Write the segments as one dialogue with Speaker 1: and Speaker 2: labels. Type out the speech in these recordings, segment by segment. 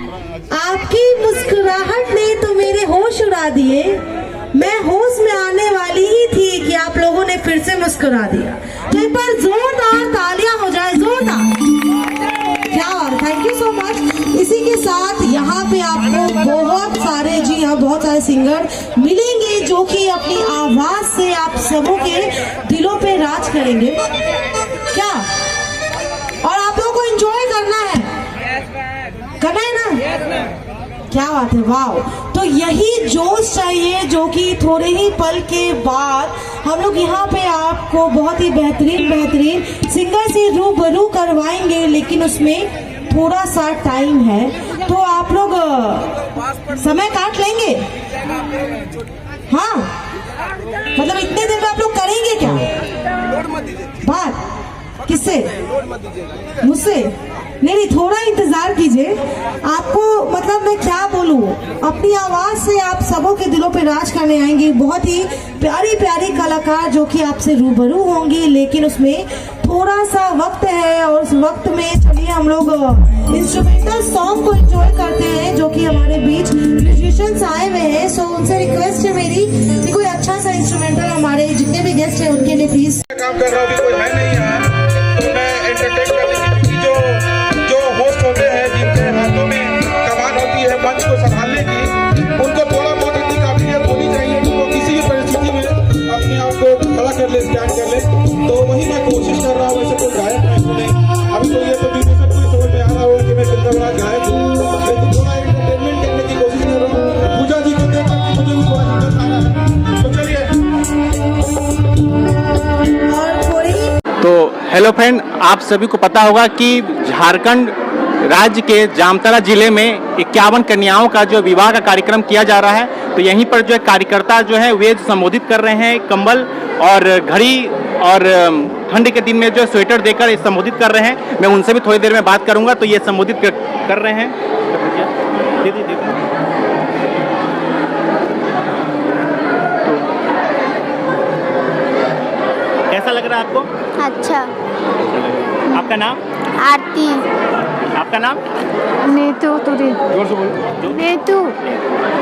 Speaker 1: आपकी मुस्कुराहट ने तो मेरे होश उड़ा दिए। मैं होश में आने वाली ही थी कि आप लोगों ने फिर से मुस्कुरा दिया। तो एक बार जोरदार तालियां हो जाए, जोरदार। क्या और थैंक यू सो मच। इसी के साथ यहाँ पे आपको बहुत सारे, जी हाँ, बहुत सारे सिंगर मिलेंगे जो कि अपनी आवाज से आप सबों के दिलों पे राज करेंगे। क्या और आप लोगों को एंजॉय करना है, करना है ना? क्या बात है, वाह। तो यही जोश चाहिए जो कि थोड़े ही पल के बाद हम लोग यहाँ पे आपको बहुत ही बेहतरीन सिंगर से रूबरू करवाएंगे, लेकिन उसमें थोड़ा सा टाइम है। तो आप लोग समय काट लेंगे? हाँ, मतलब इतने देर में आप लोग करेंगे क्या बात? किससे? मुझसे? नहीं, थोड़ा इंतजार कीजिए। आपको मतलब मैं क्या बोलूं, अपनी आवाज से आप सबों के दिलों पे राज करने आएंगे। बहुत ही प्यारी कलाकार जो कि आपसे रूबरू होंगी, लेकिन उसमें थोड़ा सा वक्त है। और उस वक्त में चलिए हम लोग इंस्ट्रूमेंटल सॉन्ग को एंजॉय करते हैं जो कि हमारे बीच म्यूजिशियंस आए हुए हैं। सो उनसे रिक्वेस्ट है मेरी कि कोई अच्छा सा इंस्ट्रूमेंटल हमारे जितने भी गेस्ट हैं उनके लिए प्लीज।
Speaker 2: काम कर रहा हूँ, कोई है नहीं यहाँ, तो मैं एंटरटेन करने की, क्योंकि जो होस्ट होते हैं जिनके हाथों में कमान होती है मंच को संभालने की, उनको थोड़ा बहुत इतनी काबिलियत होनी चाहिए कि वो किसी भी परिस्थिति में अपने आप को खड़ा कर ले, स्टैंड कर ले। तो वही मैं कोशिश कर रहा हूँ। वैसे कोई गायक मैं हूँ नहीं, अभी तो ये तो म्यूजिशियन को समझ में आ रहा होगा कि मैं कितना बड़ा गायक हूँ, लेकिन थोड़ा एंटरटेनमेंट करने की कोशिश कर रहा हूँ। पूजा जी को देखकर मुझे भी थोड़ा हिम्मत आना है, तो चलिए।
Speaker 3: तो हेलो फ्रेंड, आप सभी को पता होगा कि झारखंड राज्य के जामताड़ा जिले में 51 कन्याओं का जो विवाह का कार्यक्रम किया जा रहा है। तो यहीं पर जो है कार्यकर्ता जो है वे संबोधित कर रहे हैं, कंबल और घड़ी और ठंड के दिन में जो स्वेटर देकर संबोधित कर रहे हैं। मैं उनसे भी थोड़ी देर में बात करूंगा। तो ये संबोधित कर रहे हैं। कैसा लग रहा है आपको?
Speaker 4: अच्छा।
Speaker 3: आपका नाम?
Speaker 4: आरती।
Speaker 3: आपका नाम?
Speaker 4: नीतू।
Speaker 3: जोर से बोलो।
Speaker 4: नीतू।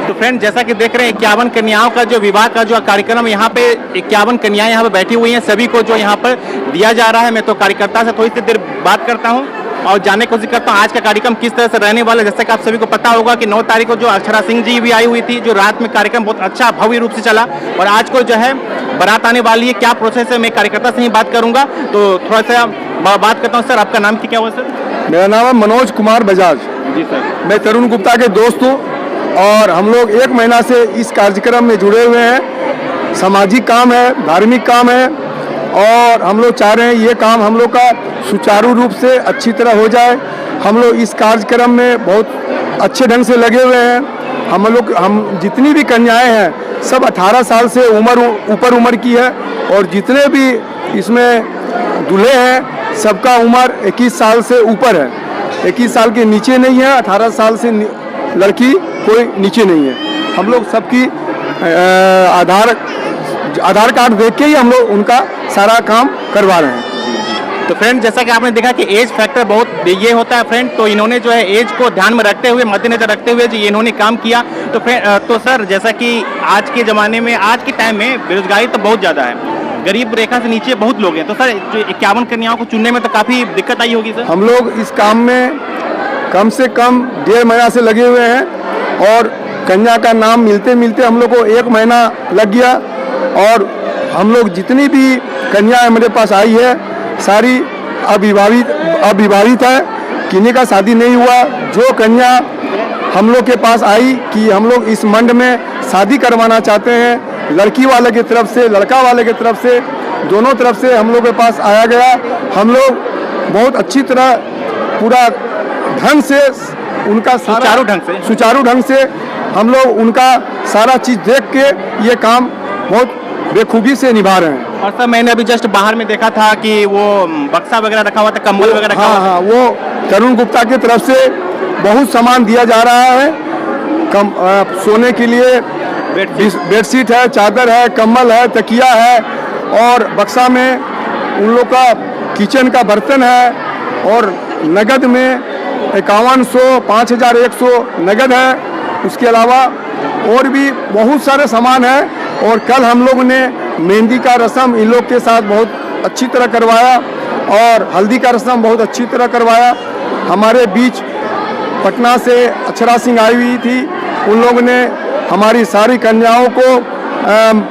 Speaker 3: तो फ्रेंड, जैसा कि देख रहे हैं 51 कन्याओं का जो विवाह का जो कार्यक्रम, यहाँ पे 51 कन्याएं यहाँ पे बैठी हुई हैं, सभी को जो यहाँ पर दिया जा रहा है। मैं तो कार्यकर्ता से थोड़ी सी देर बात करता हूँ और जानने की कोशिश करता हूँ आज का कार्यक्रम किस तरह से रहने वाला है। जैसे कि आप सभी को पता होगा कि 9 तारीख को जो अक्षरा सिंह जी भी आई हुई थी, जो रात में कार्यक्रम बहुत अच्छा भव्य रूप से चला, और आज को जो है बारात आने वाली है। क्या प्रोसेस है, मैं कार्यकर्ता से ही बात करूंगा। तो थोड़ा सा बात करता हूँ। सर, आपका नाम क्या हुआ? सर,
Speaker 5: मेरा नाम है मनोज कुमार बजाज।
Speaker 3: जी सर।
Speaker 5: मैं तरुण गुप्ता के दोस्त हूँ और हम लोग 1 महीना से इस कार्यक्रम में जुड़े हुए हैं। सामाजिक काम है, धार्मिक काम है, और हम लोग चाह रहे हैं ये काम हम लोग का सुचारू रूप से अच्छी तरह हो जाए। हम लोग इस कार्यक्रम में बहुत अच्छे ढंग से लगे हुए हैं। हम जितनी भी कन्याएं हैं सब 18 साल से ऊपर उम्र की है, और जितने भी इसमें दूल्हे हैं सबका उम्र 21 साल से ऊपर है। 21 साल के नीचे नहीं है, 18 साल से लड़की कोई नीचे नहीं है। हम लोग सबकी आधार कार्ड देख के ही हम लोग उनका सारा काम करवा रहे हैं।
Speaker 3: तो फ्रेंड, जैसा कि आपने देखा कि एज फैक्टर बहुत ये होता है फ्रेंड, तो इन्होंने जो है एज को ध्यान में रखते हुए, मद्देनजर रखते हुए जो इन्होंने काम किया। तो सर, जैसा कि आज के ज़माने में, आज के टाइम में बेरोजगारी तो बहुत ज़्यादा है, गरीब रेखा से नीचे बहुत लोग हैं। तो सर, जो 51 कन्याओं को चुनने में तो काफ़ी दिक्कत आई होगी सर?
Speaker 5: हम लोग इस काम में कम से कम 1.5 महीना से लगे हुए हैं, और कन्या का नाम मिलते हम लोग को 1 महीना लग गया। और हम लोग जितनी भी कन्या हमारे पास आई है सारी अविवाहित है, किन्हीं का शादी नहीं हुआ। जो कन्या हम लोग के पास आई कि हम लोग इस मंड में शादी करवाना चाहते हैं, लड़की वाले की तरफ से, लड़का वाले की तरफ से, दोनों तरफ से हम लोग के पास आया गया। हम लोग बहुत अच्छी तरह पूरा ढंग से उनका सुचारू ढंग से हम लोग उनका सारा चीज़ देख के ये काम बहुत बेखूबी से निभा रहे हैं।
Speaker 3: और सर, मैंने अभी जस्ट बाहर में देखा था कि वो बक्सा वगैरह रखा हुआ था, कंबल वगैरह रखा हुआ था।
Speaker 5: हाँ, वो तरुण गुप्ता की तरफ से बहुत सामान दिया जा रहा है। सोने के लिए बेडशीट है, चादर है, कंबल है, तकिया है, और बक्सा में उन लोग का किचन का बर्तन है, और नगद में 5100 5100 नगद है। उसके अलावा और भी बहुत सारे सामान हैं। और कल हम लोग ने मेहंदी का रस्म इन लोग के साथ बहुत अच्छी तरह करवाया और हल्दी का रस्म बहुत अच्छी तरह करवाया। हमारे बीच पटना से अक्षरा सिंह आई हुई थी, उन लोगों ने हमारी सारी कन्याओं को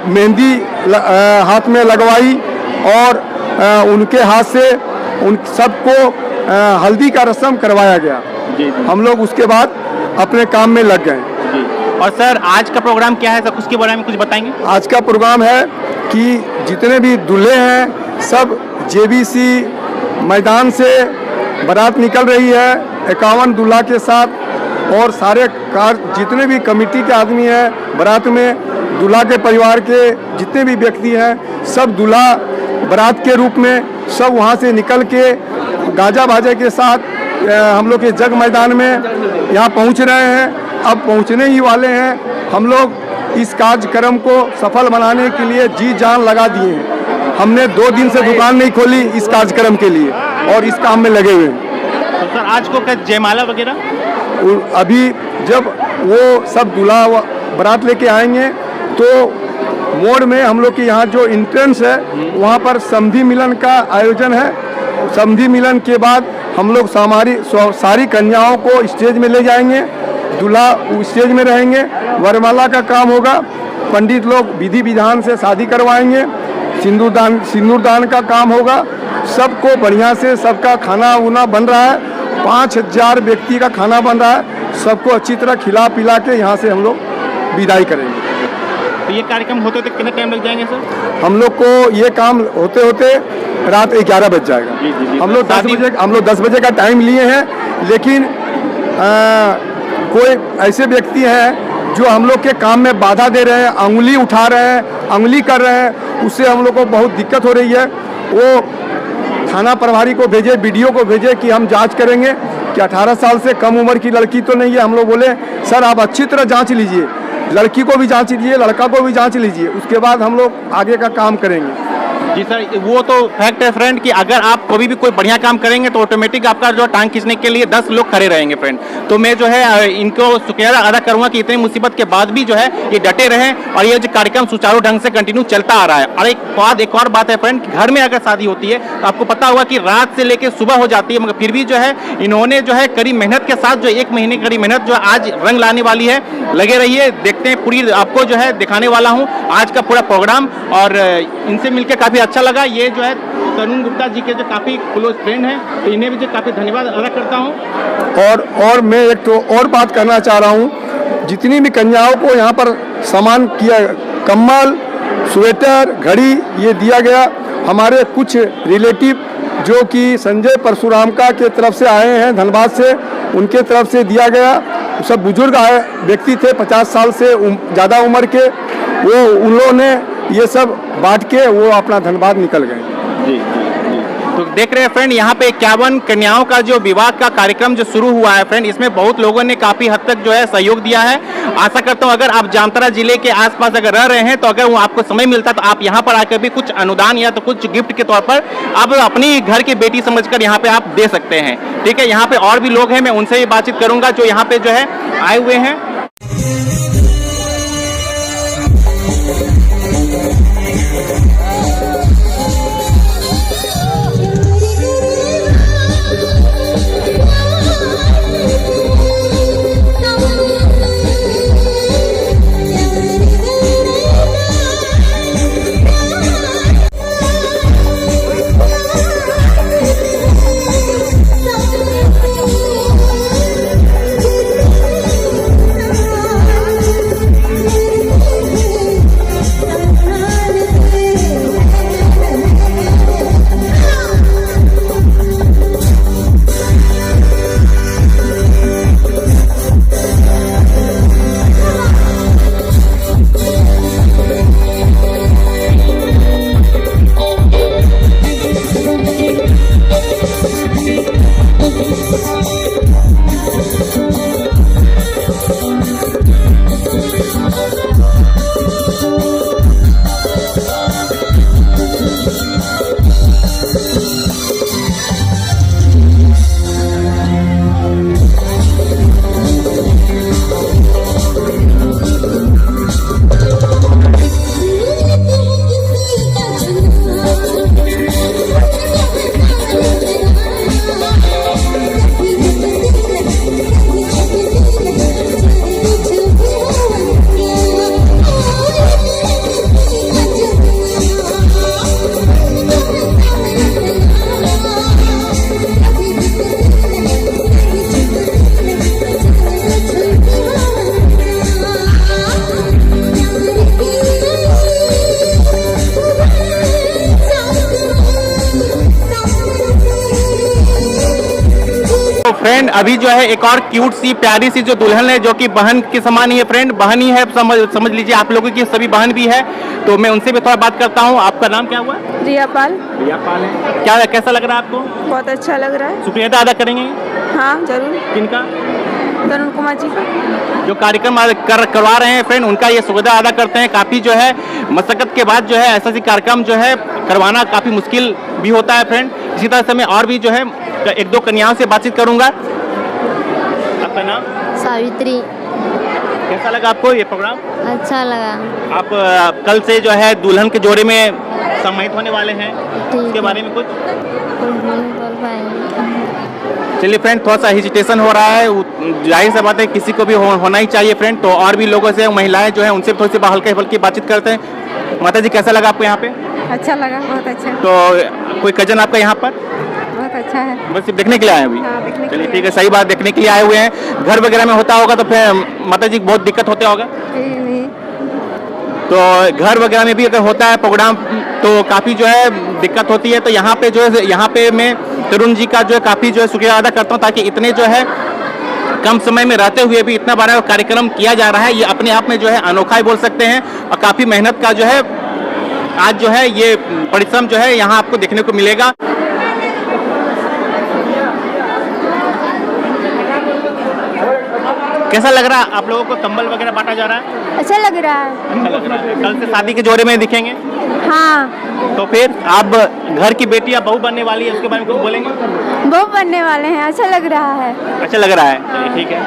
Speaker 5: मेहंदी हाथ में लगवाई और उनके हाथ से उन सबको हल्दी का रस्म करवाया गया। हम लोग उसके बाद अपने काम में लग गए।
Speaker 3: और सर आज का प्रोग्राम क्या है, सर उसके बारे में कुछ बताएंगे?
Speaker 5: आज का प्रोग्राम है कि जितने भी दूल्हे हैं सब जेबीसी मैदान से बारात निकल रही है 51 दूल्हा के साथ और सारे जितने भी कमेटी के आदमी हैं बारात में, दूल्हा के परिवार के जितने भी व्यक्ति हैं सब दूल्हा बारात के रूप में सब वहाँ से निकल के गाजा बाजे के साथ हम लोग के जग मैदान में यहाँ पहुँच रहे हैं। अब पहुँचने ही वाले हैं। हम लोग इस कार्यक्रम को सफल बनाने के लिए जी जान लगा दिए हैं। हमने 2 दिन से दुकान नहीं खोली इस कार्यक्रम के लिए और इस काम में लगे हुए हैं।
Speaker 3: तो सर आज को क्या जयमाला वगैरह
Speaker 5: अभी जब वो सब दूल्हा बारात लेके आएंगे तो मोड़ में हम लोग के यहाँ जो एंट्रेंस है वहाँ पर समधी मिलन का आयोजन है। समधी मिलन के बाद हम लोग सारी कन्याओं को स्टेज में ले जाएंगे, दूल्हा स्टेज में रहेंगे, वरमाला का काम होगा, पंडित लोग विधि विधान से शादी करवाएंगे, सिंदूरदान का काम होगा। सबको बढ़िया से सबका खाना उना बन रहा है, 5000 व्यक्ति का खाना बन रहा है। सबको अच्छी तरह खिला पिला के यहाँ से हम लोग विदाई करेंगे।
Speaker 3: तो ये कार्यक्रम होते होते कितना टाइम लग जाएंगे सर?
Speaker 5: हम लोग को ये काम होते होते रात 11 बज जाएगा। हम लोग 10 बजे का टाइम लिए हैं, लेकिन कोई ऐसे व्यक्ति हैं जो हम लोग के काम में बाधा दे रहे हैं, अंगुली उठा रहे हैं, अंगुली कर रहे हैं, उससे हम लोग को बहुत दिक्कत हो रही है। वो थाना प्रभारी को भेजे, बीडीओ को भेजे कि हम जांच करेंगे कि 18 साल से कम उम्र की लड़की तो नहीं है। हम लोग बोले सर आप अच्छी तरह जांच लीजिए, लड़की को भी जांच लीजिए, लड़का को भी जांच लीजिए, उसके बाद हम लोग आगे का काम करेंगे।
Speaker 3: जी सर, वो तो फैक्ट है फ्रेंड कि अगर आप कभी भी कोई बढ़िया काम करेंगे तो ऑटोमेटिक आपका जो टांग खींचने के लिए 10 लोग खड़े रहेंगे फ्रेंड। तो मैं जो है इनको शुक्रिया अदा करूंगा कि इतनी मुसीबत के बाद भी जो है ये डटे रहें और ये जो कार्यक्रम सुचारू ढंग से कंटिन्यू चलता आ रहा है। और एक और बात है फ्रेंड, घर में अगर शादी होती है तो आपको पता होगा कि रात से लेकर सुबह हो जाती है, मगर फिर भी जो है इन्होंने जो है कड़ी मेहनत के साथ जो 1 महीने कड़ी मेहनत जो आज रंग लाने वाली है। लगे रहिए, देखते हैं पूरी आपको जो है दिखाने वाला हूँ आज का पूरा प्रोग्राम। और इनसे मिलकर काफी अच्छा लगा। ये जो है तरुण गुप्ता जी के जो काफी क्लोज फ्रेंड हैं, तो इन्हें भी जो काफी धन्यवाद अदा करता हूँ।
Speaker 5: और मैं एक तो और बात करना चाह रहा हूँ, जितनी भी कन्याओं को यहाँ पर सामान किया, कम्बल, स्वेटर, घड़ी ये दिया गया। हमारे कुछ रिलेटिव जो कि संजय परशुराम का के तरफ से आए हैं धनबाद से, उनके तरफ से दिया गया। सब बुजुर्ग व्यक्ति थे 50 साल से ज़्यादा उम्र के, वो उन लोगों ने ये सब बांट के वो अपना धनबाद निकल गए।
Speaker 3: जी। तो देख रहे हैं फ्रेंड, यहाँ पे 51 कन्याओं का जो विवाह का कार्यक्रम जो शुरू हुआ है फ्रेंड, इसमें बहुत लोगों ने काफी हद तक जो है सहयोग दिया है। आशा करता हूँ अगर आप जामताड़ा जिले के आसपास अगर रह रहे हैं तो अगर वो आपको समय मिलता तो आप यहाँ पर आकर भी कुछ अनुदान या तो कुछ गिफ्ट के तौर पर आप अपनी घर की बेटी समझकर यहाँ पे आप दे सकते हैं। ठीक है, यहाँ पे और भी लोग हैं, मैं उनसे भी बातचीत करूंगा जो यहाँ पे जो है आए हुए हैं। अभी जो है एक और क्यूट सी प्यारी सी जो दुल्हन है जो कि बहन के समान ही है फ्रेंड, बहन ही है, समझ लीजिए आप लोगों की सभी बहन भी है। तो मैं उनसे भी थोड़ा बात करता हूँ। आपका नाम क्या हुआ?
Speaker 6: रिया पाल।
Speaker 3: रिया पाल है। क्या कैसा लग रहा है आपको?
Speaker 6: बहुत अच्छा लग रहा है।
Speaker 3: शुक्रिया अदा करेंगे?
Speaker 6: हाँ जरूर।
Speaker 3: किनका?
Speaker 6: तरुण कुमार जी का।
Speaker 3: जो कार्यक्रम करवा रहे हैं फ्रेंड, उनका ये शुक्रिया अदा करते हैं। काफ़ी जो है मशक्कत के बाद जो है ऐसा सी कार्यक्रम जो है करवाना काफ़ी मुश्किल भी होता है फ्रेंड। इसी तरह से मैं और भी जो है एक दो कन्याओं से बातचीत करूंगा। आपका नाम?
Speaker 4: सावित्री।
Speaker 3: कैसा लगा आपको ये प्रोग्राम?
Speaker 4: अच्छा लगा।
Speaker 3: आप कल से जो है दुल्हन के जोड़े में सम्मानित होने वाले हैं, उसके बारे में कुछ
Speaker 4: नहीं बोल पाएंगे।
Speaker 3: चलिए फ्रेंड, थोड़ा सा हेजिटेशन हो रहा है, जाहिर सी बात है किसी को भी होना ही चाहिए फ्रेंड। तो और भी लोगों से, महिलाएं जो है उनसे थोड़ी सी हल्की फुल्की बातचीत करते हैं। माता जी कैसा लगा आपको यहाँ पे?
Speaker 6: अच्छा लगा, बहुत अच्छा।
Speaker 3: तो कोई कजन आपका यहाँ पर?
Speaker 6: बहुत अच्छा है।
Speaker 3: बस सिर्फ देखने के लिए आए अभी?
Speaker 6: हाँ, देखने के
Speaker 3: चलिए
Speaker 6: लिए।
Speaker 3: ठीक है, सही बात, देखने के लिए आए हुए हैं। घर वगैरह में होता होगा तो फिर माता जी बहुत दिक्कत होता होगा।
Speaker 6: नहीं।
Speaker 3: तो घर वगैरह में भी अगर होता है प्रोग्राम तो काफ़ी जो है दिक्कत होती है। तो यहाँ पे जो है, यहाँ पे मैं तरुण जी का जो है काफ़ी जो है शुक्रिया अदा करता हूँ, ताकि इतने जो है कम समय में रहते हुए भी इतना बड़ा कार्यक्रम किया जा रहा है, ये अपने आप में जो है अनोखा ही बोल सकते हैं। और काफ़ी मेहनत का जो है आज जो है ये परिश्रम जो है यहाँ आपको देखने को मिलेगा। कैसा लग रहा है आप लोगों को? कंबल वगैरह बांटा जा रहा है?
Speaker 4: अच्छा लग रहा है।
Speaker 3: अच्छा लग रहा है। कल से शादी के जोड़े में दिखेंगे।
Speaker 4: हाँ।
Speaker 3: तो फिर आप घर की बेटी या बहू बनने वाली है, उसके बारे में कुछ बोलेंगे?
Speaker 4: वो बनने वाले हैं, अच्छा लग रहा है।
Speaker 3: अच्छा लग रहा है, चलिए ठीक है।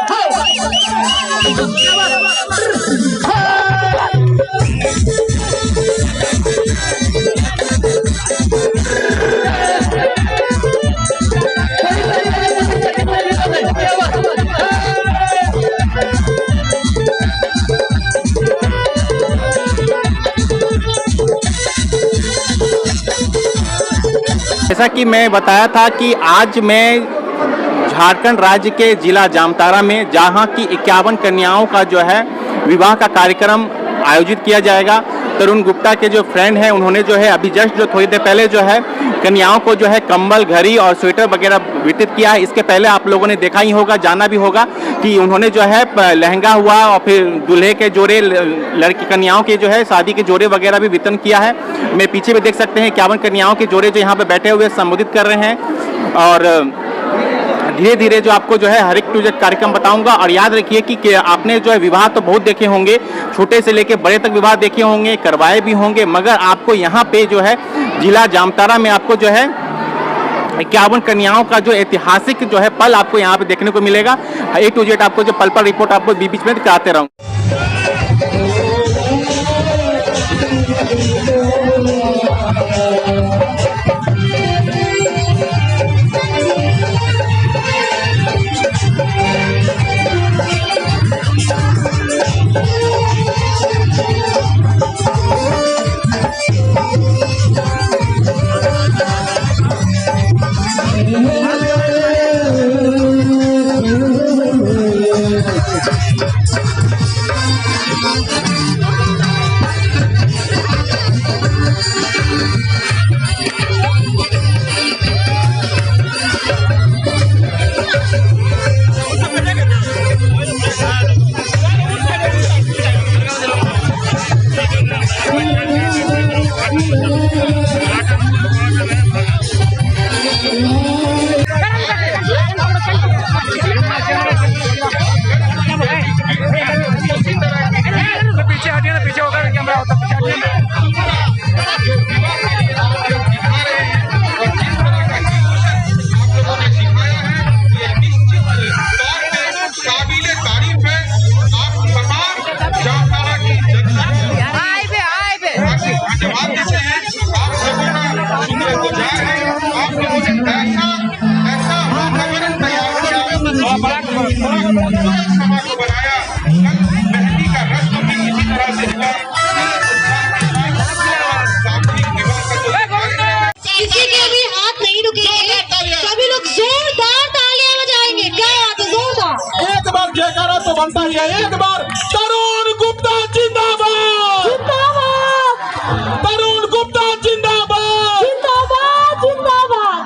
Speaker 7: Hey!
Speaker 3: जैसा कि मैं बताया था कि आज मैं झारखंड राज्य के जिला जामताड़ा में जहां की 51 कन्याओं का जो है विवाह का कार्यक्रम आयोजित किया जाएगा। तरुण गुप्ता के जो फ्रेंड हैं उन्होंने जो है अभी जस्ट जो थोड़ी देर पहले जो है कन्याओं को जो है कंबल, घड़ी और स्वेटर वगैरह वितरित किया है। इसके पहले आप लोगों ने देखा ही होगा, जाना भी होगा कि उन्होंने जो है लहंगा हुआ और फिर दूल्हे के जोड़े, लड़की कन्याओं के जो है शादी के जोड़े वगैरह भी वितरण किया है। मैं पीछे भी देख सकते हैं 51 कन्याओं के जोड़े जो यहाँ पे बैठे हुए संबोधित कर रहे हैं और धीरे धीरे जो आपको जो है हर एक टू जेड कार्यक्रम बताऊंगा। और याद रखिए कि आपने जो है विवाह तो बहुत देखे होंगे, छोटे से लेके बड़े तक विवाह देखे होंगे, करवाए भी होंगे, मगर आपको यहाँ पे जो है जिला जामताड़ा में आपको जो है 51 कन्याओं का जो ऐतिहासिक जो है पल आपको यहाँ पे देखने को मिलेगा। ए टू जेड आपको जो पल पर रिपोर्ट आपको बीच में दिखाते रहूँगा।
Speaker 1: किसी के भी हाथ नहीं रुकेंगे, सभी लोग जोरदार तालियां बजाएंगे। क्या बात है, जोरदार
Speaker 2: एक बार जयकारा तो बनता ही है। एक बार तरुण गुप्ता जिंदाबाद, तरुण गुप्ता जिंदाबाद,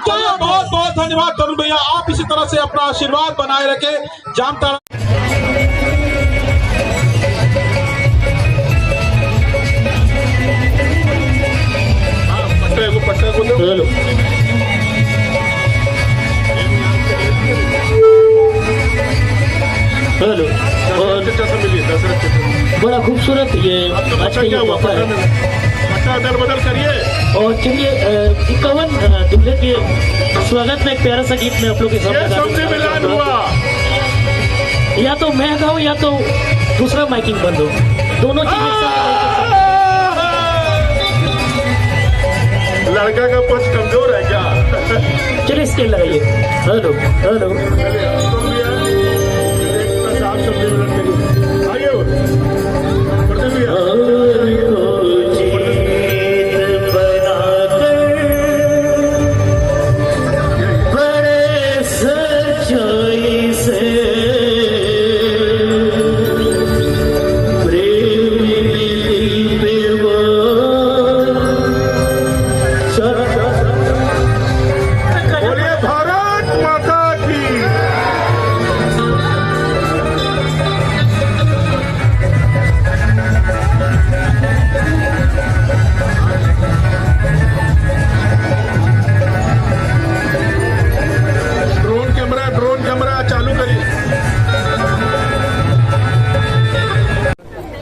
Speaker 2: चलिए बहुत बहुत धन्यवाद तरुण भैया। आप इसी तरह से अपना आशीर्वाद बनाए रखे। जामताड़ा पट्टे को दो।
Speaker 7: हेलो, बड़ा खूबसूरत ये आज का ये मौका है।
Speaker 2: अदल बदल करिए
Speaker 7: और चलिए 51 दूल्हे के स्वागत में एक प्यारा सा गीत में आप लोग के सामने
Speaker 2: मिलान हुआ।
Speaker 7: या तो मैं गाऊं या तो दूसरा माइकिंग बंद हो, दोनों
Speaker 2: लड़का का पक्ष कमजोर है क्या?
Speaker 7: चलिए स्केल लगाइए। हेलो हेलो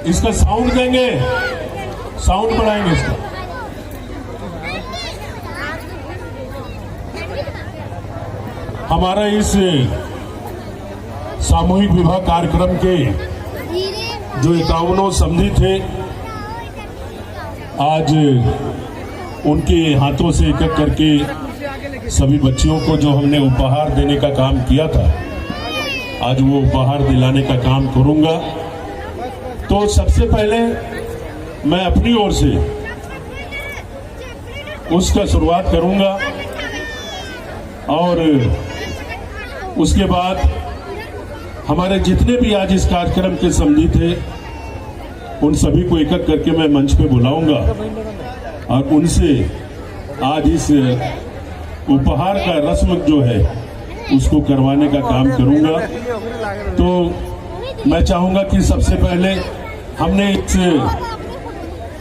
Speaker 8: इसका साउंड देंगे, साउंड बढ़ाएंगे इसका। हमारा इस सामूहिक विवाह कार्यक्रम के जो 51 समधी थे, आज उनके हाथों से एक एक करके सभी बच्चियों को जो हमने उपहार देने का काम किया था, आज वो उपहार दिलाने का काम करूंगा। तो सबसे पहले मैं अपनी ओर से उसका शुरुआत करूंगा और उसके बाद हमारे जितने भी आज इस कार्यक्रम के समझी थे उन सभी को एक एक करके मैं मंच पे बुलाऊंगा और उनसे आज इस उपहार का रस्म जो है उसको करवाने का काम करूंगा। तो मैं चाहूंगा कि सबसे पहले हमने इस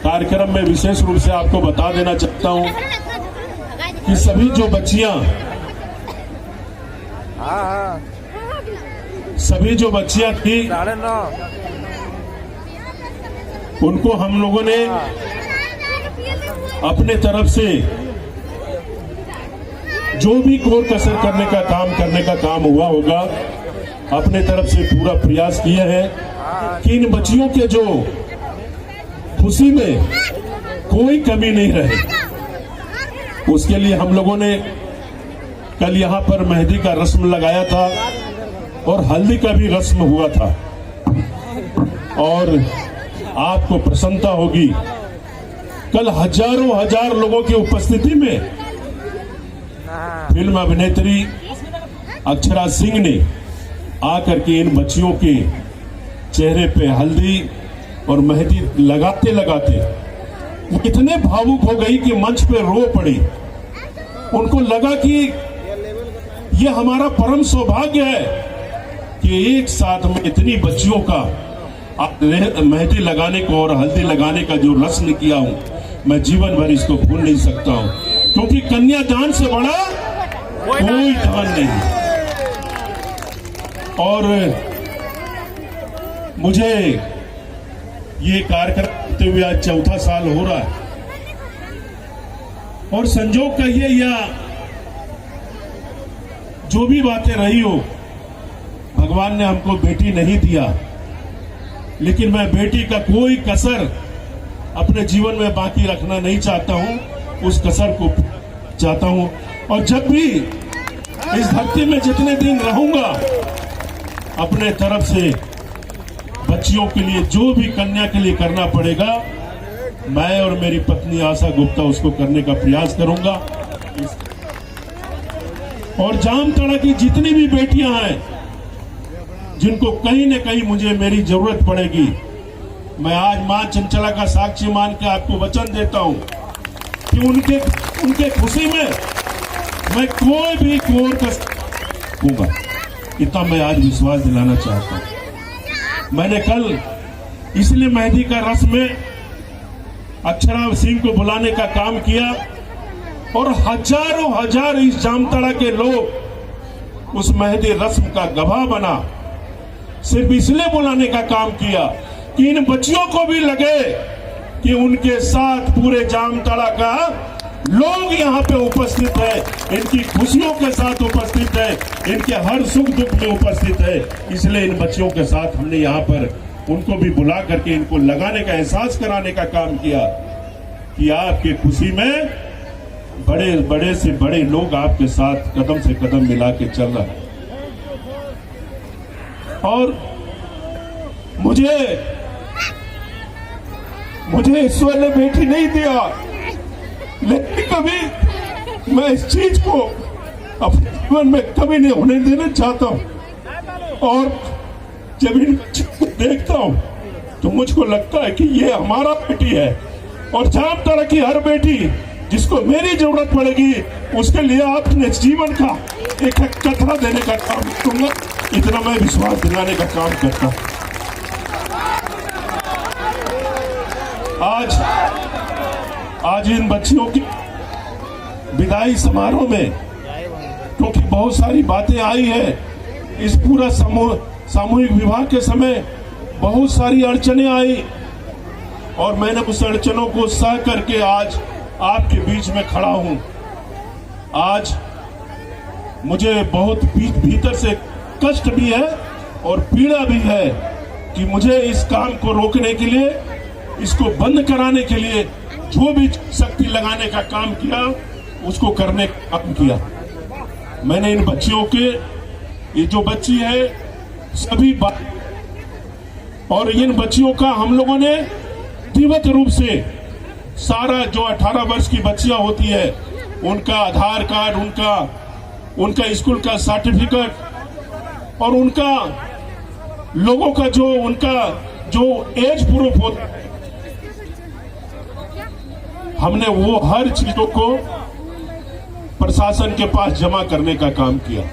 Speaker 8: कार्यक्रम में विशेष रूप से आपको बता देना चाहता हूं कि सभी जो बच्चियां थी उनको हम लोगों ने अपने तरफ से जो भी कोर कसर करने का काम हुआ होगा अपने तरफ से पूरा प्रयास किया है कि इन बच्चियों के जो खुशी में कोई कमी नहीं रहे। उसके लिए हम लोगों ने कल यहाँ पर मेहंदी का रस्म लगाया था और हल्दी का भी रस्म हुआ था और आपको प्रसन्नता होगी कल हजारों हजार लोगों की उपस्थिति में फिल्म अभिनेत्री अक्षरा सिंह ने आकर के इन बच्चियों के चेहरे पे हल्दी और मेहंदी लगाते लगाते वो इतने भावुक हो गई कि मंच पे रो पड़ी। उनको लगा कि ये हमारा परम सौभाग्य है कि एक साथ में इतनी बच्चियों का मेहंदी लगाने को और हल्दी लगाने का जो रस्म किया हूं मैं जीवन भर इसको भूल नहीं सकता हूं, क्योंकि कन्यादान से बड़ा कोई दान नहीं। और मुझे ये कार्यक्रम करते हुए आज चौथा साल हो रहा है और संजोग कहिए या जो भी बातें रही हो, भगवान ने हमको बेटी नहीं दिया, लेकिन मैं बेटी का कोई कसर अपने जीवन में बाकी रखना नहीं चाहता हूं, उस कसर को चाहता हूं। और जब भी इस धरती में जितने दिन रहूंगा अपने तरफ से बच्चियों के लिए जो भी कन्या के लिए करना पड़ेगा मैं और मेरी पत्नी आशा गुप्ता उसको करने का प्रयास करूंगा। और जामताड़ा की जितनी भी बेटियां हैं जिनको कहीं न कहीं मुझे मेरी जरूरत पड़ेगी, मैं आज मां चंचला का साक्षी मान के आपको वचन देता हूं कि उनके खुशी में मैं कोई भी कोर दूंगा। इतना मैं आज विश्वास दिलाना चाहता हूं। मैंने कल इसलिए मेहंदी का रस्म में अक्षरा सिंह को बुलाने का काम किया और हजारों हजार इस जामताड़ा के लोग उस मेहंदी रस्म का गवाह बना। सिर्फ इसलिए बुलाने का काम किया कि इन बच्चियों को भी लगे कि उनके साथ पूरे जामताड़ा का लोग यहाँ पे उपस्थित है, इनकी खुशियों के साथ उपस्थित है, इनके हर सुख दुख में उपस्थित है। इसलिए इन बच्चियों के साथ हमने यहाँ पर उनको भी बुला करके इनको लगाने का एहसास कराने का काम किया कि आपके खुशी में बड़े बड़े से बड़े लोग आपके साथ कदम से कदम मिला के चल रहे हैं। और मुझे ईश्वर ने बेटी नहीं दिया, लेकिन कभी मैं इस चीज को अपने जीवन में कभी नहीं होने देना चाहता हूं। और जब इन को देखता हूं तो मुझको लगता है कि ये हमारा बेटी है और जामताड़ा की हर बेटी जिसको मेरी जरूरत पड़ेगी उसके लिए अपने जीवन का एक कतरा देने का काम करूंगा। इतना मैं विश्वास दिलाने का काम करता हूं। आज इन बच्चियों की विदाई समारोह में क्योंकि बहुत सारी बातें आई है, इस पूरा सामूहिक विवाह के समय बहुत सारी अड़चनें आई और मैंने उस अड़चनों को सह करके आज आपके बीच में खड़ा हूं। आज मुझे बहुत भीतर से कष्ट भी है और पीड़ा भी है कि मुझे इस काम को रोकने के लिए, इसको बंद कराने के लिए जो भी शक्ति लगाने का काम किया उसको करने का काम किया। मैंने इन बच्चियों के, ये जो बच्ची है सभी बात, और इन बच्चियों का हम लोगों ने विधिवत रूप से सारा जो 18 वर्ष की बच्चियां होती है उनका आधार कार्ड, उनका उनका स्कूल का सर्टिफिकेट और उनका लोगों का जो एज प्रूफ होता है, हमने वो हर चीजों को प्रशासन के पास जमा करने का काम किया।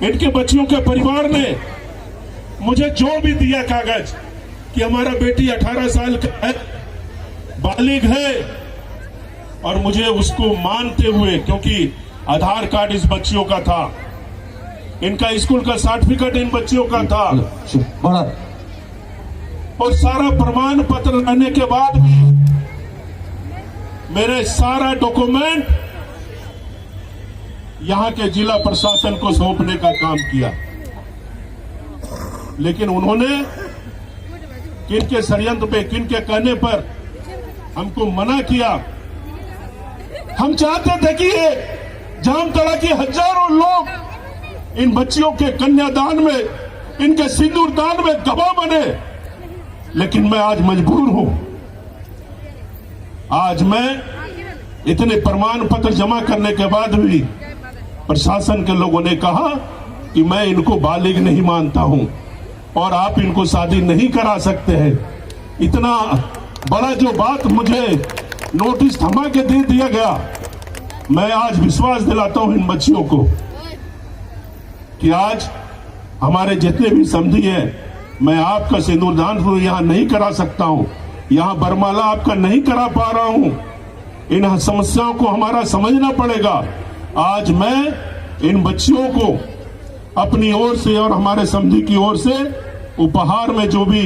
Speaker 8: इनके बच्चियों के परिवार ने मुझे जो भी दिया कागज कि हमारा बेटी 18 साल का है, बालिग है, और मुझे उसको मानते हुए, क्योंकि आधार कार्ड इस बच्चियों का था, इनका स्कूल का सर्टिफिकेट इन बच्चियों का था, और सारा प्रमाण पत्र रहने के बाद भी मेरे सारा डॉक्यूमेंट यहां के जिला प्रशासन को सौंपने का काम किया। लेकिन उन्होंने किनके षड्यंत्र पे, किनके कहने पर हमको मना किया। हम चाहते थे कि ये जामताड़ा के हजारों लोग इन बच्चियों के कन्यादान में, इनके सिंदूर दान में गवाह बने, लेकिन मैं आज मजबूर हूं। आज मैं इतने प्रमाण पत्र जमा करने के बाद भी प्रशासन के लोगों ने कहा कि मैं इनको बालिग नहीं मानता हूं और आप इनको शादी नहीं करा सकते हैं। इतना बड़ा जो बात मुझे नोटिस थमा के दे दिया गया, मैं आज विश्वास दिलाता हूं इन बच्चियों को कि आज हमारे जितने भी समधी हैं, मैं आपका सिंदूरदान तो यहां नहीं करा सकता हूं, यहां बरमाला आपका नहीं करा पा रहा हूं। इन समस्याओं को हमारा समझना पड़ेगा। आज मैं इन बच्चियों को अपनी ओर से और हमारे समधी की ओर से उपहार में जो भी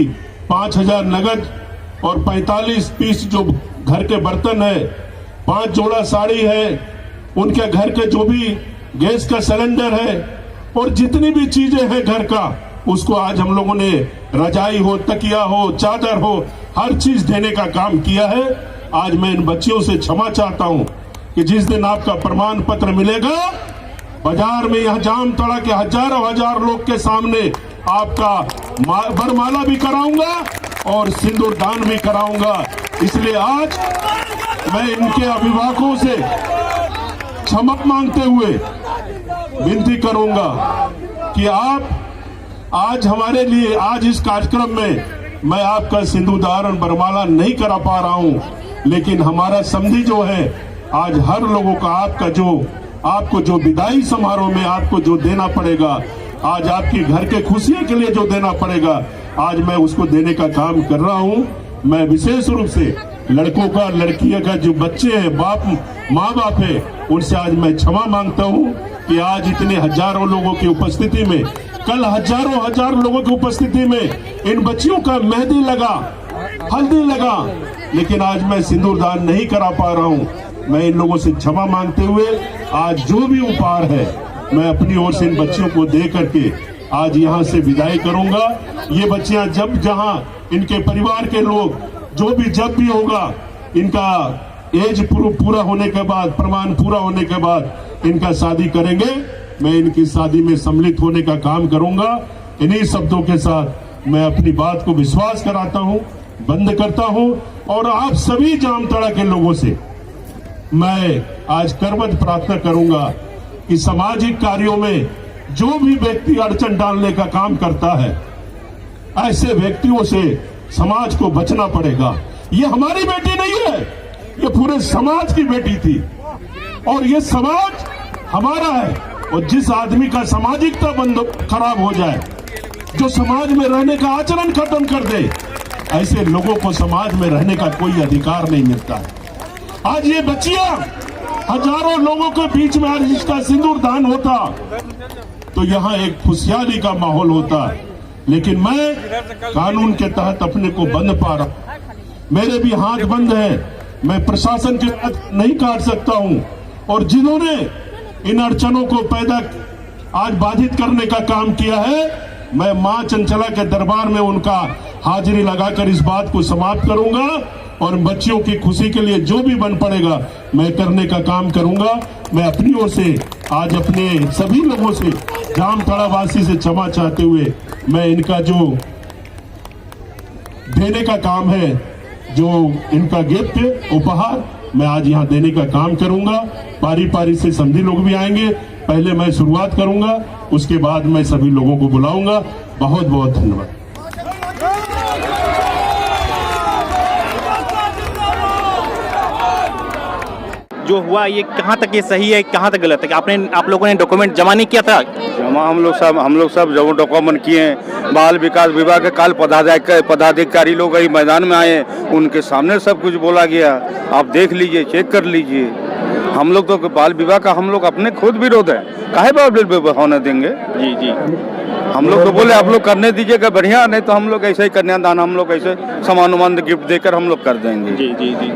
Speaker 8: 5,000 नगद और 45 पीस जो घर के बर्तन है, 5 जोड़ा साड़ी है, उनके घर के जो भी गैस का सिलेंडर है और जितनी भी चीजें हैं घर का, उसको आज हम लोगों ने रजाई हो, तकिया हो, चादर हो, हर चीज देने का काम किया है। आज मैं इन बच्चियों से क्षमा चाहता हूं कि जिस दिन आपका प्रमाण पत्र मिलेगा, बाजार में यहां जामताड़ा के हजार लोग के सामने आपका बरमाला भी कराऊंगा और सिंदूर दान भी कराऊंगा। इसलिए आज मैं इनके अभिभावकों से क्षमा मांगते हुए विनती करूंगा कि आप आज हमारे लिए, आज इस कार्यक्रम में मैं आपका सिंदूरदान और बरमाला नहीं करा पा रहा हूं, लेकिन हमारा समधी जो है, आज हर लोगों का आपको जो विदाई समारोह में आपको जो देना पड़ेगा, आज आपकी घर के खुशियों के लिए जो देना पड़ेगा, आज मैं उसको देने का काम कर रहा हूं। मैं विशेष रूप से लड़कों का, लड़कियों का जो बच्चे हैं, माँ बाप है, उनसे आज मैं क्षमा मांगता हूं कि आज इतने हजारों लोगों की उपस्थिति में, कल हजार लोगों की उपस्थिति में इन बच्चियों का मेहंदी लगा, हल्दी लगा, लेकिन आज मैं सिंदूरदान नहीं करा पा रहा हूं। मैं इन लोगों से क्षमा मांगते हुए आज जो भी उपहार है, मैं अपनी ओर से इन बच्चियों को दे करके आज यहां से विदाई करूंगा। ये बच्चियां जब जहां इनके परिवार के लोग जब भी होगा, इनका एज पूरा होने के बाद, प्रमाण पूरा होने के बाद इनका शादी करेंगे, मैं इनकी शादी में सम्मिलित होने का काम करूंगा। इन्हीं शब्दों के साथ मैं अपनी बात को विश्वास कराता हूं, बंद करता हूं और आप सभी जामताड़ा के लोगों से मैं आज करबद्ध प्रार्थना करूंगा कि सामाजिक कार्यों में जो भी व्यक्ति अड़चन डालने का काम करता है, ऐसे व्यक्तियों से समाज को बचना पड़ेगा। ये हमारी बेटी नहीं है, ये पूरे समाज की बेटी थी और ये समाज हमारा है। और जिस आदमी का सामाजिकता खराब हो जाए, जो समाज में रहने का आचरण खत्म कर दे, ऐसे लोगों को समाज में रहने का कोई अधिकार नहीं मिलता है। आज ये बच्चियां हजारों लोगों के बीच में आज इसका सिंदूर दान होता तो यहाँ एक खुशहाली का माहौल होता, लेकिन मैं कानून के तहत अपने को बंद पा रहा, मेरे भी हाथ बंद है, मैं प्रशासन के हाथ नहीं काट सकता हूं। और जिन्होंने इन अड़चनों को आज बाधित करने का काम किया है, मैं मां चंचला के दरबार में उनका हाजिरी लगाकर इस बात को समाप्त करूंगा और बच्चियों की खुशी के लिए जो भी बन पड़ेगा मैं करने का काम करूंगा। मैं अपनी ओर से आज अपने सभी लोगों से, जामताड़ा वासी से क्षमा चाहते हुए मैं इनका जो देने का काम है, जो इनका गिफ्ट उपहार मैं आज यहाँ देने का काम करूंगा। पारी पारी से समधी लोग भी आएंगे। पहले मैं शुरुआत करूंगा, उसके बाद मैं सभी लोगों को बुलाऊंगा। बहुत बहुत धन्यवाद।
Speaker 3: जो हुआ ये कहाँ तक ये सही है, कहाँ तक गलत है? कि आप लोगों ने डॉक्यूमेंट जमा नहीं किया था?
Speaker 5: जमा हम लोग सब जब डॉक्यूमेंट किए हैं। बाल विकास विभाग के काल पदाधिकारी लोग ही मैदान में आए, उनके सामने सब कुछ बोला गया। आप देख लीजिए, चेक कर लीजिए। हम लोग तो बाल विवाह का हम लोग अपने खुद विरोध है, काहे बाल विवाह होने देंगे?
Speaker 3: जी जी।
Speaker 5: हम लोग तो बोले आप लोग करने दीजिएगा बढ़िया, नहीं तो हम लोग ऐसे ही कन्यादान हम लोग ऐसे सामान गिफ्ट देकर हम लोग कर देंगे।
Speaker 3: जी जी जी।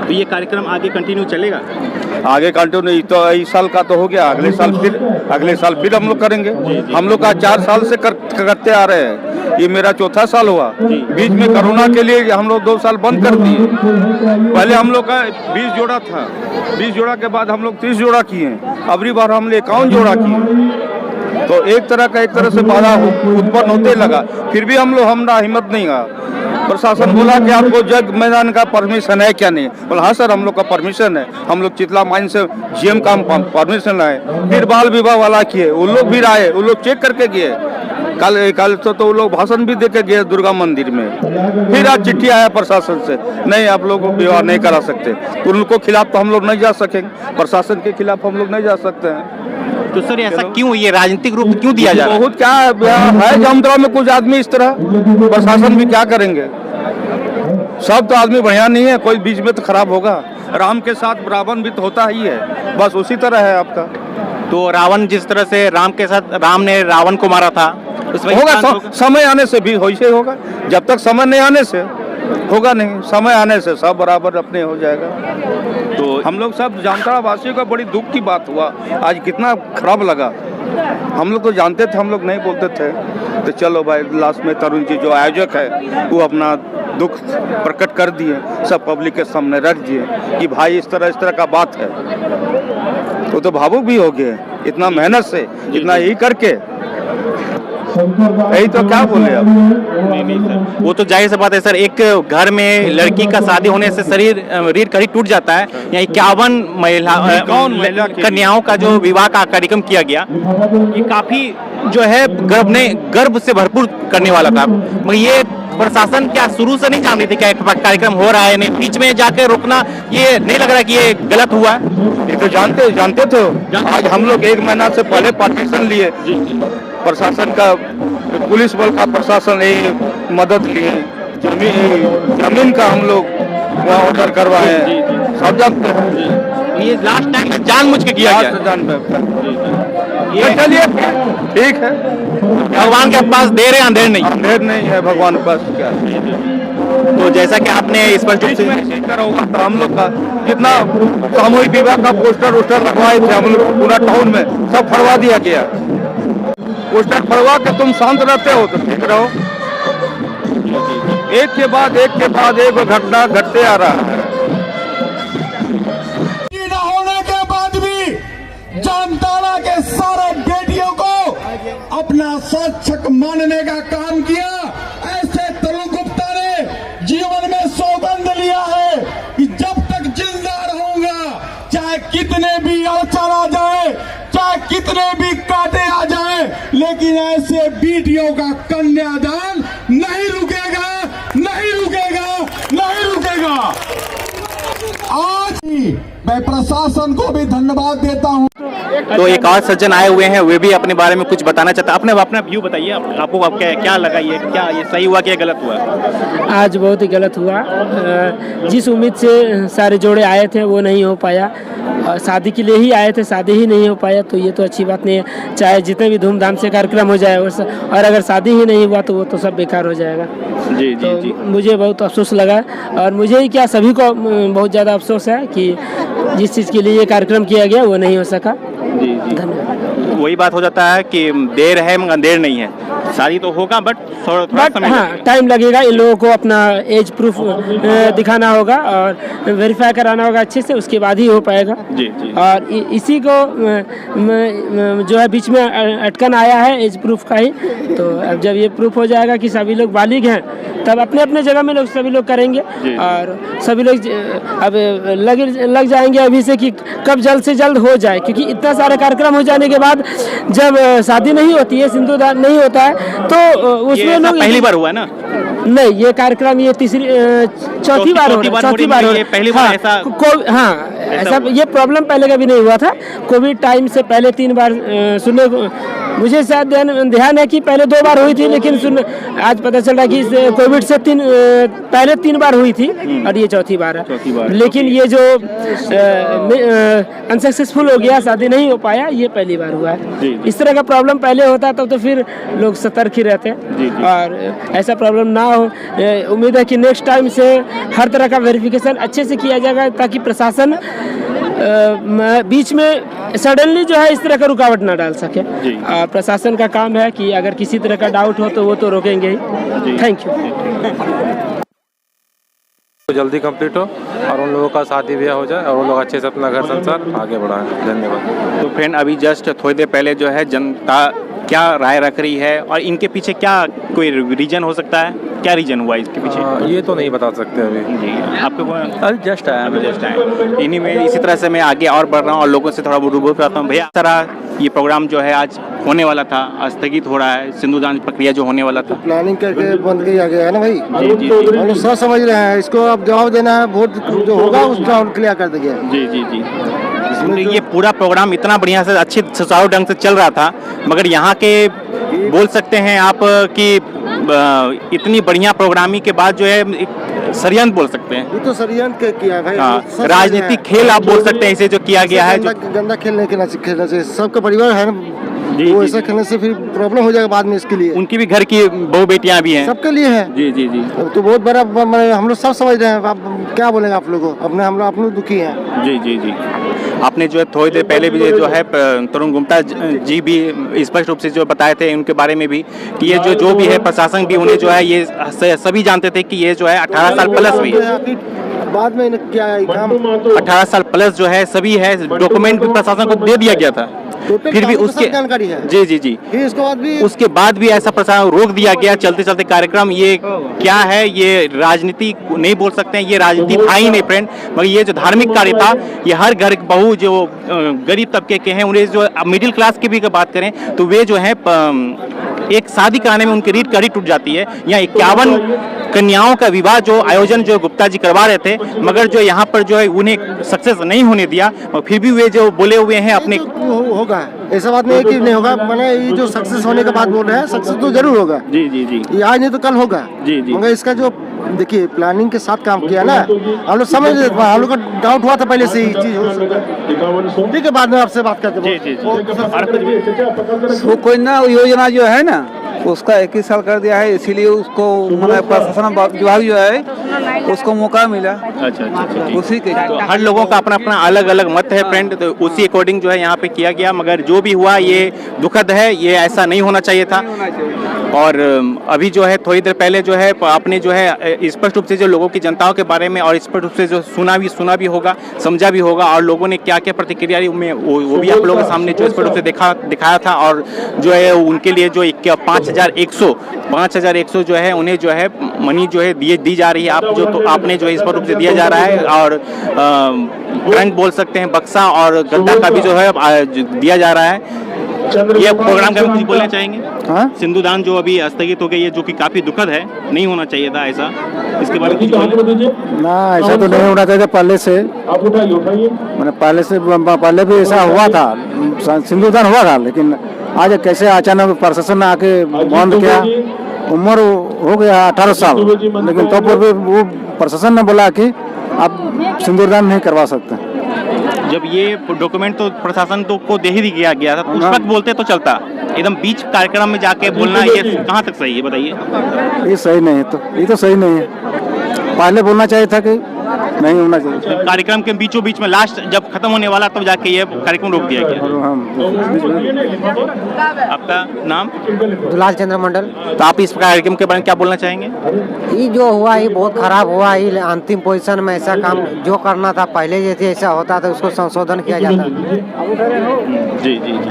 Speaker 3: तो ये कार्यक्रम आगे कंटिन्यू चलेगा?
Speaker 5: आगे कंटिन्यू तो इस साल का तो हो गया, अगले साल फिर हम लोग करेंगे। हम लोग का 4 साल से करते आ रहे हैं, ये मेरा 4था साल हुआ। बीच में कोरोना के लिए हम लोग 2 साल बंद कर दिए। पहले हम लोग का 20 जोड़ा था, 20 जोड़ा के बाद हम लोग 30 जोड़ा किए। अबरी बार हम लोग 51 जोड़ा किए। तो एक तरह से बाधा उत्पन्न होते लगा। फिर भी हमारा हिम्मत नहीं हुआ। प्रशासन बोला कि आपको जग मैदान का परमिशन है क्या? नहीं बोला हाँ सर हम लोग का परमिशन है। हम लोग चितला माइन से जीएम का परमिशन लाए। फिर बाल विवाह वाला किए, वो लोग भी आए, वो लोग चेक करके गए। कल तो वो लोग भाषण भी देके गए दुर्गा मंदिर में। फिर आज चिट्ठी आया प्रशासन से, नहीं आप लोग विवाह नहीं करा सकते। तो उनको खिलाफ तो हम लोग नहीं जा सकेंगे, प्रशासन के खिलाफ हम लोग नहीं जा सकते हैं।
Speaker 3: तो सर ऐसा क्यों, ये राजनीतिक रूप क्यों दिया जा रहा है?
Speaker 5: बहुत क्या है जामतरा में कुछ आदमी इस तरह, प्रशासन भी क्या करेंगे? सब तो आदमी बढ़िया नहीं है, कोई बीच में तो खराब होगा। राम के साथ रावण भी तो होता ही है, बस उसी तरह है आपका।
Speaker 3: तो रावण जिस तरह से राम के साथ राम ने रावण को मारा था, उसमें
Speaker 5: होगा समय आने से भी वैसे होगा। जब तक समय नहीं आने से होगा नहीं, समय आने से सब बराबर अपने हो जाएगा। तो हम लोग सब जामताड़ा वासियों का बड़ी दुख की बात हुआ आज, कितना खराब लगा। हम लोग तो जानते थे, हम लोग नहीं बोलते थे। तो चलो भाई लास्ट में तरुण जी जो आयोजक है वो अपना दुख प्रकट कर दिए, सब पब्लिक के सामने रख दिए कि भाई इस तरह का बात है। वो तो भावुक भी हो गए, इतना मेहनत से इतना यही करके। यही तो क्या बोले अब?
Speaker 3: नहीं सर, वो तो जाहिर सी बात है सर। एक घर में लड़की का शादी होने से रीढ़ कहीं टूट जाता है। यहाँ 51 महिला कन्याओं का जो विवाह का कार्यक्रम किया गया, ये काफी जो है गर्व से भरपूर करने वाला था। मगर ये प्रशासन क्या शुरू से नहीं जान रही थी क्या कार्यक्रम हो रहा है? नहीं, बीच में जाकर रोकना ये नहीं लग रहा कि ये गलत हुआ?
Speaker 5: ये तो जानते थे। आज हम लोग 1 महीना से पहले पार्टीशन लिए, प्रशासन का पुलिस बल का प्रशासन मदद लिए, जमीन का हम लोग वहाँ ऑर्डर करवाए, सब जानते हैं।
Speaker 3: ये लास्ट टाइम जानबूझ के किया गया।
Speaker 5: ये चलिए ठीक है,
Speaker 3: भगवान के पास देर है अंधेर नहीं,
Speaker 5: अंधेर नहीं है भगवान के पास क्या।
Speaker 3: तो जैसा कि आपने इस पर
Speaker 5: होगा तो हम लोग का जितना सामूहिक विवाह का पोस्टर लगवाए थे हम लोग पूरा टाउन में सब फड़वा दिया गया। पोस्टर फड़वा के तुम शांत रहते हो तो ठीक रहो। एक के बाद एक घटना घटते आ रहा है।
Speaker 2: होने के बाद भी जामताड़ा के सारे बेटियों को अपना साक्षक मानने का काम किया। ऐसे तरुण गुप्ता ने जीवन में सौगंध लिया है कि जब तक जिंदा रहूंगा, चाहे कितने भी अड़चन आ जाए, चाहे कितने भी कांटे आ जाए, लेकिन ऐसे बेटियों का कन्यादान नहीं रुकेगा, नहीं रुकेगा, नहीं रुकेगा। आज मैं प्रशासन को भी धन्यवाद देता हूं।
Speaker 3: तो एक और सज्जन आए हुए हैं, वे भी अपने बारे में कुछ बताना चाहते हैं। अपना व्यू बताइए, आपको क्या लगा, क्या ये सही हुआ कि ये गलत हुआ?
Speaker 9: आज बहुत ही गलत हुआ। जिस उम्मीद से सारे जोड़े आए थे वो नहीं हो पाया। शादी के लिए ही आए थे, शादी ही नहीं हो पाया, तो ये तो अच्छी बात नहीं है। चाहे जितने भी धूमधाम से कार्यक्रम हो जाए और अगर शादी ही नहीं हुआ तो वो तो सब बेकार हो जाएगा।
Speaker 3: जी जी जी।
Speaker 9: मुझे बहुत अफसोस लगा, और मुझे ही क्या सभी को बहुत ज़्यादा अफसोस है कि जिस चीज़ के लिए ये कार्यक्रम किया गया वो नहीं हो सका।
Speaker 3: जी जी। धन्यवाद। वही बात हो जाता है कि देर है मगर अंधेर नहीं है। शादी तो होगा बट थोड़ा
Speaker 9: बट
Speaker 3: समय
Speaker 9: हाँ
Speaker 3: लगेगा।
Speaker 9: टाइम लगेगा। इन लोगों को अपना एज प्रूफ दिखाना होगा और वेरीफाई कराना होगा अच्छे से, उसके बाद ही हो पाएगा।
Speaker 3: जी जी
Speaker 9: और इसी को जो है बीच में अटकन आया है एज प्रूफ का ही। तो अब जब ये प्रूफ हो जाएगा कि सभी लोग बालिग हैं, तब अपने अपने जगह में लोग सभी लोग करेंगे
Speaker 3: जी।
Speaker 9: और सभी लोग अब लग जाएंगे अभी से कि कब जल्द से जल्द हो जाए, क्योंकि इतना सारे कार्यक्रम हो जाने के बाद जब शादी नहीं होती है, सिंदूरदान नहीं होता है, तो
Speaker 3: ये
Speaker 9: उसमें
Speaker 3: ऐसा
Speaker 9: लोग
Speaker 3: पहली बार हुआ है ना?
Speaker 9: नहीं, ये कार्यक्रम ये चौथी बार हो रहा है। चौथी बार हो रहा
Speaker 3: ये
Speaker 9: है।
Speaker 3: पहली बार
Speaker 9: हाँ,
Speaker 3: ऐसा
Speaker 9: हाँ ऐसा ये प्रॉब्लम पहले कभी नहीं हुआ था। कोविड टाइम से पहले 3 बार सुनने को मुझे शायद ध्यान है कि पहले 2 बार हुई थी, लेकिन आज पता चल रहा कि कोविड से पहले 3 बार हुई थी और ये चौथी बार है। लेकिन ये जो अनसक्सेसफुल हो गया, शादी नहीं हो पाया, ये पहली बार हुआ है। इस तरह का प्रॉब्लम पहले होता तब तो फिर लोग सतर्क ही रहते हैं और ऐसा प्रॉब्लम ना हो। उम्मीद है कि नेक्स्ट टाइम से हर तरह का वेरिफिकेशन अच्छे से किया जाएगा, ताकि प्रशासन बीच में सडनली जो है इस तरह का रुकावट ना डाल सके। प्रशासन का काम है कि अगर किसी तरह का डाउट हो तो वो तो रोकेंगे ही। Thank you.
Speaker 10: तो जल्दी कंप्लीट हो और उन लोगों का शादी ब्याह हो जाए और वो लोग अच्छे से अपना घर संसार आगे बढ़ाएं। धन्यवाद।
Speaker 3: तो फ्रेंड अभी जस्ट थोड़ी देर पहले जो है जनता क्या राय रख रही है और इनके पीछे क्या कोई रीजन हो सकता है, क्या रीजन हुआ इसके पीछे?
Speaker 10: ये तो नहीं बता सकते अभी
Speaker 3: जी। आपको
Speaker 10: अभी जस्ट आया
Speaker 3: जस्ट आए इन्हीं में इसी तरह से मैं आगे और बढ़ रहा हूँ और लोगों से थोड़ा रूबरू कराता हूँ। भैया, तरह ये प्रोग्राम जो है आज होने वाला था, स्थगित हो रहा है, सिंदूरदान प्रक्रिया जो होने वाला था,
Speaker 5: प्लानिंग करके बंद किया गया है ना भाई।
Speaker 3: जी जी जी
Speaker 5: हम लोग सब समझ रहे हैं, इसको अब जवाब देना है, वोट जो होगा उसका क्लियर कर देंगे।
Speaker 3: जी जी जी। ये पूरा प्रोग्राम इतना बढ़िया से अच्छे सुचारू ढंग से चल रहा था, मगर यहाँ के बोल सकते हैं आप कि इतनी बढ़िया प्रोग्रामिंग के बाद जो है षड्यंत्र बोल सकते हैं।
Speaker 5: ये तो षड्यंत्र किया है भाई।
Speaker 3: हाँ, राजनीतिक खेल आप बोल सकते हैं इसे जो किया गया है।
Speaker 5: गंदा खेल नहीं खेलना चाहिए। सबका परिवार है ना, वो ऐसा खेलने से फिर प्रॉब्लम हो जाएगा बाद में। इसके लिए
Speaker 3: उनकी भी घर की बहू बेटियां भी हैं, सबके
Speaker 5: लिए है।
Speaker 3: जी जी जी।
Speaker 5: तो बहुत बड़ा हम लोग सब समझ रहे हैं। आप क्या बोलेंगे आप लोगों को? हम लोग दुखी हैं।
Speaker 3: जी जी जी। आपने जो है थोड़ी देर पहले भी जो है तरुण गुप्ता जी भी स्पष्ट रूप से जो बताए थे उनके बारे में भी कि ये जो भी है प्रशासन भी उन्हें जो है ये सभी जानते थे कि ये जो है 18 साल प्लस हुई
Speaker 5: बाद में क्या काम
Speaker 3: 18 साल प्लस जो है सभी है, डॉक्यूमेंट भी प्रशासन को दे दिया गया था, फिर भी उसके
Speaker 5: जानकारी है।
Speaker 3: जी जी जी। उसके बाद भी ऐसा प्रशासन रोक दिया गया चलते चलते कार्यक्रम। ये क्या है? ये राजनीति नहीं बोल सकते हैं, ये राजनीति था ही नहीं फ्रेंड, मगर ये जो धार्मिक कार्य था, ये हर घर बहू जो गरीब तबके के हैं, उन्हें जो मिडिल क्लास की भी बात करें तो वे जो है एक शादी कराने में उनकी रीढ़ कड़ी टूट जाती है। यहाँ 51 कन्याओं का विवाह जो आयोजन जो गुप्ता जी करवा रहे थे, मगर जो यहाँ पर जो है उन्हें सक्सेस नहीं होने दिया, और फिर भी वे जो बोले हुए हैं अपने
Speaker 5: होगा, ऐसा बात नहीं है कि नहीं होगा। मैंने ये जो सक्सेस होने का बात बोल रहे हैं, सक्सेस तो जरूर होगा।
Speaker 3: जी जी जी।
Speaker 5: ये आज नहीं तो कल होगा।
Speaker 3: जी जी।
Speaker 5: मगर इसका जो देखिए प्लानिंग के साथ काम किया ना, हम लोग समझ, हम लोग का डाउट हुआ था पहले से ही चीज हो सकता। ठीक है, बाद में आपसे बात करते हैं।
Speaker 11: वो कोई ना योजना जो है ना उसका 21 साल कर दिया है, इसीलिए उसको प्रशासन विभाग जो है उसको मौका मिला।
Speaker 3: अच्छा अच्छा।
Speaker 11: उसी के
Speaker 3: तो हर लोगों का अपना अपना अलग अलग मत है फ्रेंड, तो उसी अकॉर्डिंग जो है यहाँ पे किया गया, मगर जो भी हुआ ये दुखद है, ये ऐसा नहीं होना चाहिए था। और अभी जो है थोड़ी देर पहले जो है आपने जो है स्पष्ट रूप से जो लोगों की जनताओं के बारे में और स्पष्ट रूप से जो सुना भी होगा, समझा भी होगा, और लोगों ने क्या क्या प्रतिक्रिया में वो भी आप लोगों के सामने जो स्पष्ट रूप से दिखाया था। और जो है उनके लिए जो 5100 जो है उन्हें जो है मनी जो है दी जा रही है, तो आपने जो है स्पष्ट रूप से दिया जा रहा है। और करंट बोल सकते हैं, बक्सा और गद्दा का भी जो है दिया जा रहा है। ये प्रोग्राम का कुछ बोलना चाहेंगे?
Speaker 5: हाँ?
Speaker 3: सिंधुदान जो अभी स्थगित हो गई है, जो कि काफी दुखद है, नहीं होना चाहिए था ऐसा, इसके बारे में
Speaker 5: ना, ऐसा तो नहीं होना चाहिए पहले से। मैंने पहले भी ऐसा हुआ था, सिंधुदान हुआ था, लेकिन आज कैसे अचानक प्रशासन ने आके बंद किया। उम्र हो गया 18 साल, लेकिन तो पर भी वो प्रशासन ने बोला कि आप सिंदूरदान नहीं करवा सकते।
Speaker 3: जब ये डॉक्यूमेंट तो प्रशासन को दे ही दिया गया था, उस वक्त बोलते तो चलता, एकदम बीच कार्यक्रम में जाके बोलना ये कहाँ तक सही है बताइए?
Speaker 5: ये सही नहीं है, तो ये तो सही नहीं है। पहले बोलना चाहिए था कि नहीं होना चाहिए।
Speaker 3: कार्यक्रम के बीचों बीच में लास्ट जब खत्म होने वाला तब जाके ये कार्यक्रम रोक दिया गया। आपका नाम?
Speaker 9: दुलाल चंद्र मंडल।
Speaker 3: तो आप इस कार्यक्रम के बारे में क्या बोलना चाहेंगे?
Speaker 9: ये जो हुआ ये बहुत खराब हुआ। ये अंतिम पोजीशन में ऐसा काम जो करना था पहले जैसे ऐसा होता था उसको संशोधन किया जाता।
Speaker 3: जी जी जी।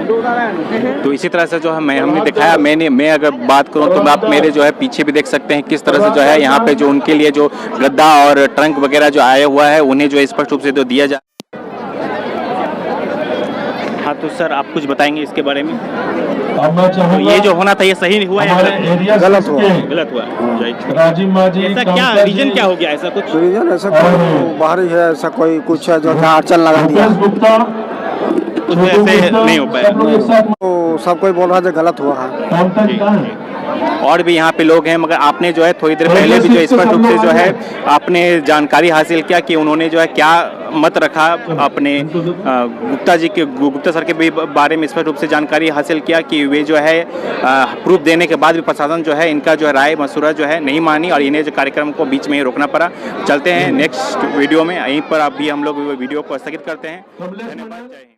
Speaker 3: तो इसी तरह से जो है हमने दिखाया, मैं अगर बात करूं तो आप मेरे जो है पीछे भी देख सकते हैं किस तरह से जो है यहाँ पे जो उनके लिए जो गद्दा और ट्रंक वगैरह जो आया हुआ है उन्हें जो स्पष्ट रूप से जो दिया जा। हाँ तो सर आप कुछ बताएंगे इसके बारे में? तो ये जो होना था ये सही हुआ या
Speaker 5: गलत हुआ?
Speaker 3: गलत हुआ। ऐसा क्या रीजन क्या हो गया? ऐसा कुछ
Speaker 5: रीजन ऐसा कोई बाहरी है, ऐसा कोई कुछ है जो अड़चन लगा दिया,
Speaker 3: कुछ ऐसे नहीं हो पाया।
Speaker 5: तो सब कोई बोल रहा है गलत हुआ है।
Speaker 3: और भी यहाँ पे लोग हैं, मगर आपने जो है थोड़ी देर पहले भी जो स्पष्ट रूप से जो है आपने जानकारी हासिल किया कि उन्होंने जो है क्या मत रखा अपने गुप्ता जी के, गुप्ता सर के भी बारे में स्पष्ट रूप से जानकारी हासिल किया कि वे जो है प्रूफ देने के बाद भी प्रशासन जो है इनका जो है राय मशूरा जो है नहीं मानी और इन्हें जो कार्यक्रम को बीच में ही रोकना पड़ा। चलते हैं नेक्स्ट वीडियो में, यहीं पर अभी हम लोग वीडियो को स्थगित करते हैं। धन्यवाद।